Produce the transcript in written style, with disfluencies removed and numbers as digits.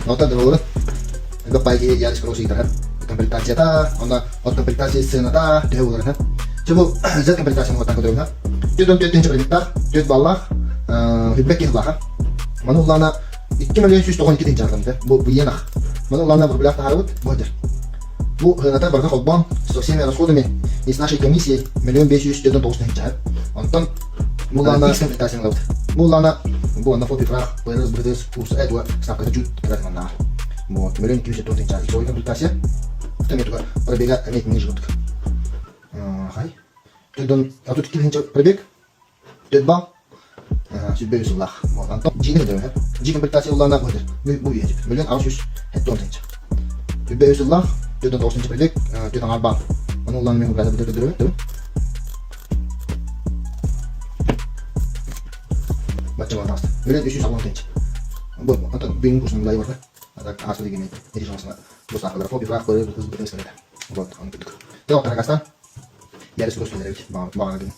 Nota dulu. Agak pagi ya sekolah sih terhadap kompetensi ta, onda kompetensi senata dehul kan. Coba zat kompetensi mau tak dulu. Tudon tudon cerita, tud ballah, feedback yang lah. Manulana 2,192 tinjarkan deh, bu yana. Manulana berbelak taharut, bodoh. Bu hata barka khobban, stoksin расходами из нашей комиссии 1,592 tinjar. Антон Мулана компетенция лаут. Мулана bu на фото фрах, поезд бридес курс этого ставка чуть когда на. Вот, 1,992 tinjar. И свой компетенция. Там это пробега иметь ниже вот. Хай. Tudon, а тут tinjar пробег. Tudbal. Sübbe usullah. Вот, Антон Джини дәвә. Джи компетенция уллана боdur. Bu yedi. 1,610 tinjar. Sübbe usullah. Tudon 9 pробег, tudon arba. Onu уллана мен burada bitirdim. Baca mana tas. 1,360 tinjar. Bu, Антон benim kursum mulai var. Ada asal gini. Jadi sama terus aku berapa di belakang terus betul sekali. Вот, он тут. Terus terkasih. Ya, terus terus lagi. Bang lagi.